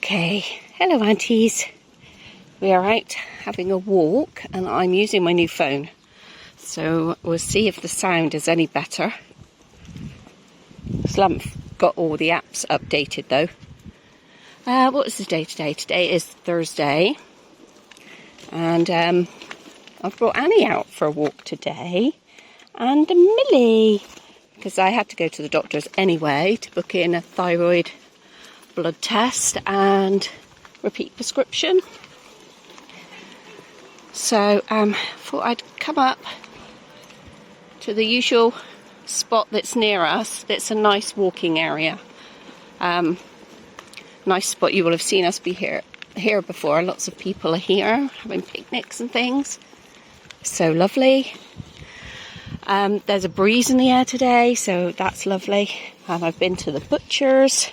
Okay, hello aunties. We are out having a walk and I'm using my new phone. So we'll see if the sound is any better. Slump got all the apps updated though. What is the day today? Today is Thursday. And I've brought Annie out for a walk today. And Millie. Because I had to go to the doctor's anyway to book in a thyroid blood test and repeat prescription. So thought I'd come up to the usual spot that's near us. It's a nice walking area. Nice spot. You will have seen us be here before. Lots of people are here having picnics and things. So lovely. There's a breeze in the air today, so that's lovely. And I've been to the butchers,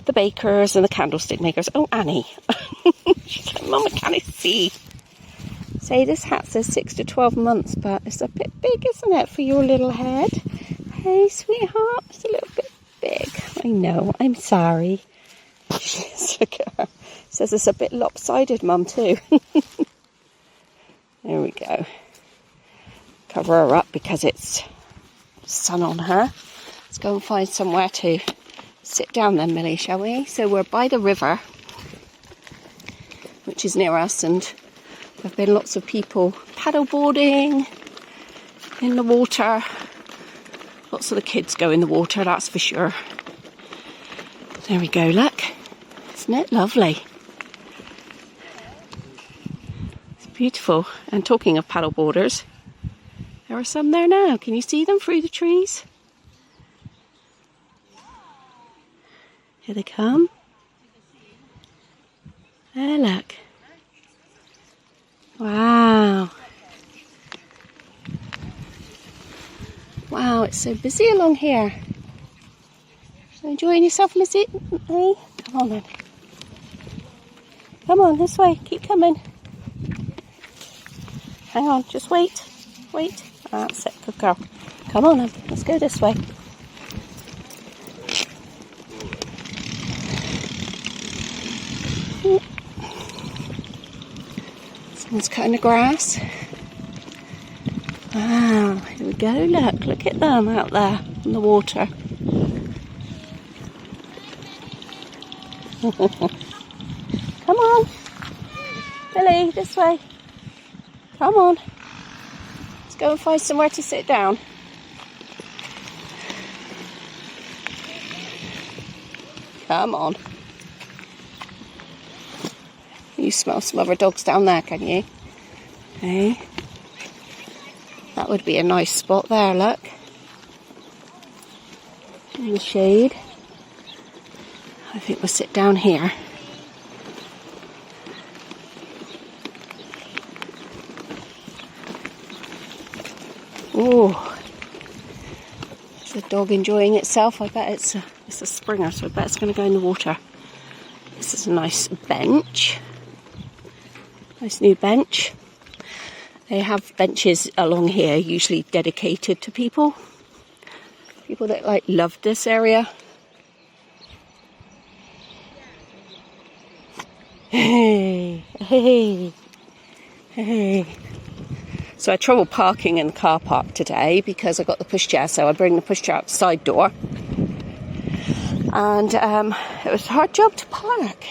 the bakers and the candlestick makers. Oh, Annie. She's like, Mum, I can't see. Say, this hat says 6 to 12 months, but it's a bit big, isn't it, for your little head? Hey, sweetheart, it's a little bit big. I know, I'm sorry. Look at her. Says it's a bit lopsided, Mum, too. There we go. Cover her up because it's sun on her. Let's go and find somewhere to sit down then, Millie, shall we? So we're by the river, which is near us, and there have been lots of people paddleboarding in the water. Lots of the kids go in the water, that's for sure. There we go, look. Isn't it lovely? It's beautiful. And talking of paddleboarders, there are some there now. Can you see them through the trees? Here they come. There, look. Wow. Wow, it's so busy along here. So enjoying yourself, Lizzie? Hey, come on then. Come on, this way. Keep coming. Hang on, just wait. Wait. That's it, good girl. Come on then, let's go this way. Someone's cutting the grass. Wow, here we go, look at them out there in the water. Come on, Billy, this way. Come on. Let's go and find somewhere to sit down. Come on. You smell some other dogs down there, can you? Hey. That would be a nice spot there, look. In the shade. I think we'll sit down here. Oh. Is the dog enjoying itself? I bet it's a Springer, so I bet it's going to go in the water. This is a nice bench. Nice new bench. They have benches along here, usually dedicated to people. People that love this area. Hey, hey, hey. So I had trouble parking in the car park today because I got the pushchair, so I bring the pushchair out the side door. And it was a hard job to park.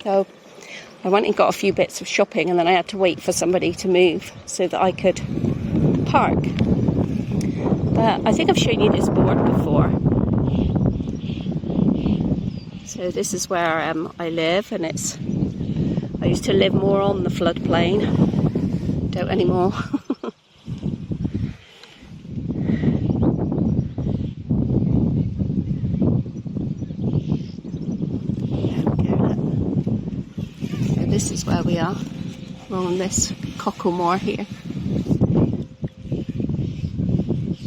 So I went and got a few bits of shopping and then I had to wait for somebody to move so that I could park. But I think I've shown you this board before. So this is where I live, and I used to live more on the floodplain. Don't anymore. This is where we are, along this cocklemore here.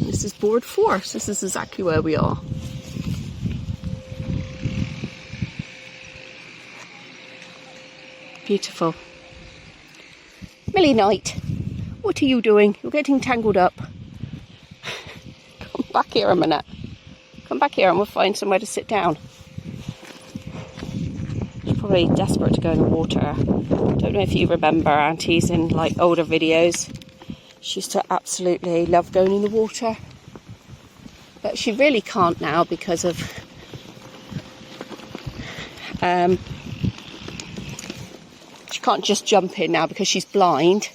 This is board 4, so this is exactly where we are. Beautiful. Millie Knight, what are you doing? You're getting tangled up. Come back here a minute. Come back here and we'll find somewhere to sit down. probably desperate to go in the water. Don't know if you remember Auntie's in like older videos. She used to absolutely love going in the water. But she really can't now because of she can't just jump in now because she's blind.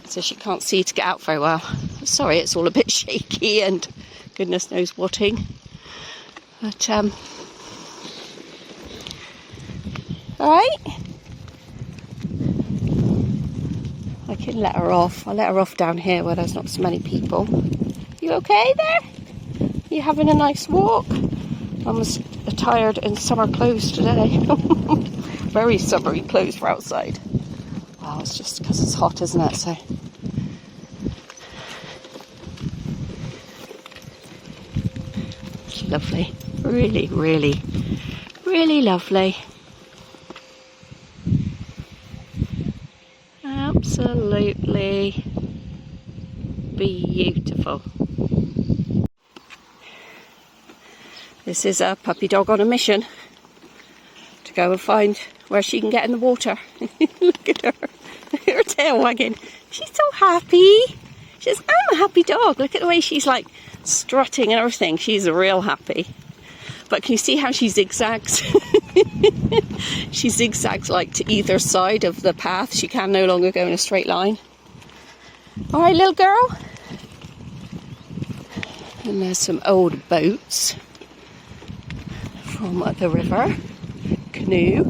So she can't see to get out very well. Sorry, it's all a bit shaky and goodness knows whating. But alright. I can let her off. I'll let her off down here where there's not so many people. You okay there? You having a nice walk? I was attired in summer clothes today. Very summery clothes for outside. Wow, it's just because it's hot, isn't it? So lovely. Really, really, really lovely. Absolutely beautiful. This is a puppy dog on a mission to go and find where she can get in the water. Look at her. Her tail wagging. She's so happy. She says, I'm a happy dog. Look at the way she's like strutting and everything. She's real happy. But can you see how she zigzags? She zigzags like to either side of the path. She can no longer go in a straight line. All right, little girl. And there's some old boats from the river. Canoe.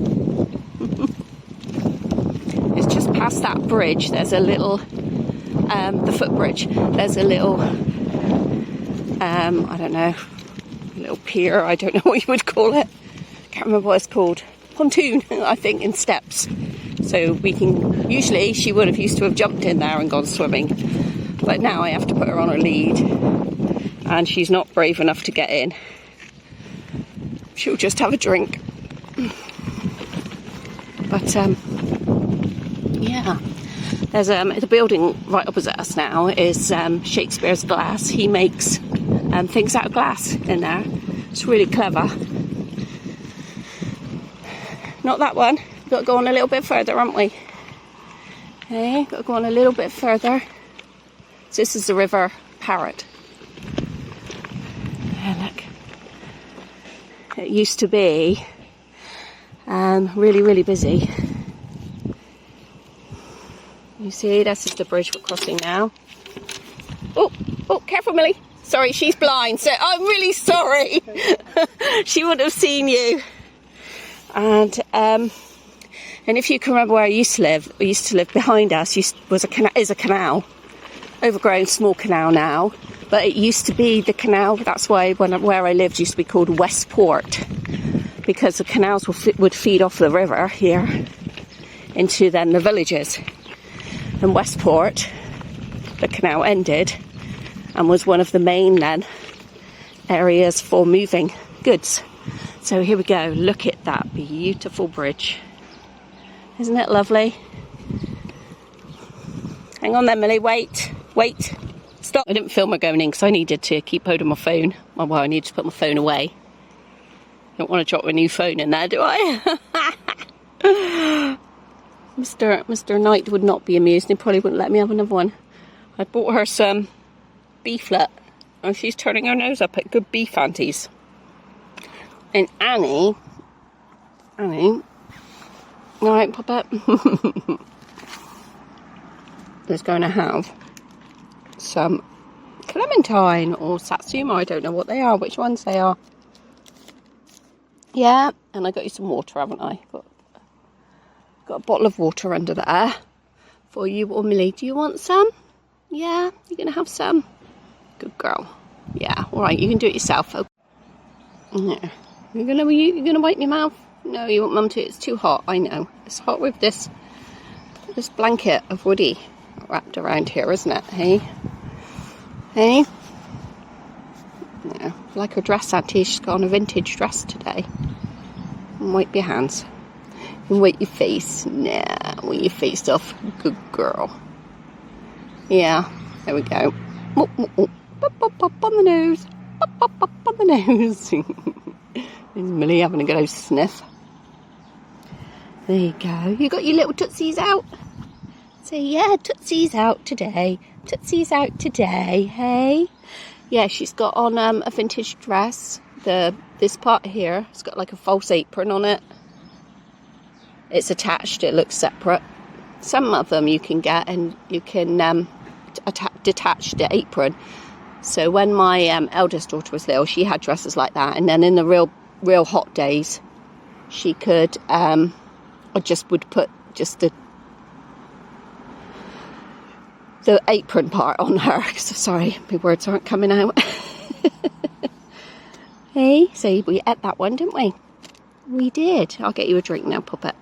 It's just past that bridge. There's a little, the footbridge. There's a little, I don't know, a little pier. I don't know what you would call it. Can't remember what it's called. Pontoon, I think, in steps. So we can, usually she would have used to have jumped in there and gone swimming. But now I have to put her on her lead. And she's not brave enough to get in. She'll just have a drink. But, yeah. There's the building right opposite us now is Shakespeare's Glass. He makes things out of glass in there. It's really clever. Not that one. We've got to go on a little bit further, haven't we? Okay, got to go on a little bit further. So this is the River Parrett. Yeah, look. It used to be really, really busy. You see, this is the bridge we're crossing now. Oh, careful, Millie. Sorry, she's blind, so I'm really sorry. She wouldn't have seen you. And if you can remember where I used to live behind us is a canal, overgrown small canal now. But it used to be the canal. That's why where I lived used to be called Westport, because the canals would feed off the river here into then the villages. And Westport, the canal ended and was one of the main then areas for moving goods. So here we go. Look at that beautiful bridge. Isn't it lovely? Hang on then, Millie. Wait. Stop. I didn't film her going in because I needed to keep hold of my phone. Well, I need to put my phone away. Don't want to drop a new phone in there, do I? Mr. Knight would not be amused. He probably wouldn't let me have another one. I bought her some beeflet, and she's turning her nose up at good beef aunties. And Annie, right, Puppet, is going to have some clementine or satsuma. I don't know what they are, which ones they are. Yeah, and I got you some water, haven't I? Got a bottle of water under there for you or Millie. Do you want some? Yeah, you're gonna have some. Good girl. Yeah, all right. You can do it yourself. Okay. Yeah. You're gonna wipe your mouth? No, you want Mum to. It's too hot. I know. It's hot with this blanket of Woody wrapped around here, isn't it? Hey. Yeah, like her dress, Auntie. She's got on a vintage dress today. And wipe your hands. And wipe your face. Nah, wipe your face off. Good girl. Yeah, there we go. Pop on the nose. Pop on the nose. Is Millie having a good old sniff? There you go. You got your little tootsies out? Say, yeah, tootsies out today. Tootsies out today, hey? Yeah, she's got on a vintage dress. This part here, it's got like a false apron on it. It's attached, it looks separate. Some of them you can get and you can detach the apron. So when my eldest daughter was little, she had dresses like that. And then in the real hot days, she could, I just would put just the apron part on her. Sorry, my words aren't coming out. Hey, so we ate that one, didn't we? We did. I'll get you a drink now, Puppet.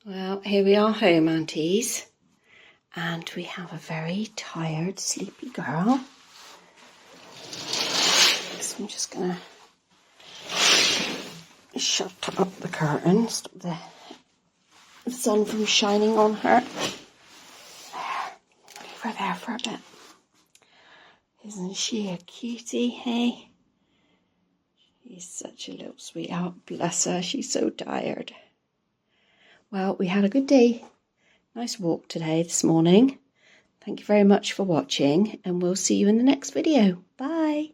Well, here we are home, aunties, and we have a very tired, sleepy girl. So I'm just going to shut up the curtain, stop the sun from shining on her. There, leave her there for a bit. Isn't she a cutie, hey? She's such a little sweetheart, bless her, she's so tired. Well, we had a good day. Nice walk today, this morning. Thank you very much for watching, and we'll see you in the next video. Bye.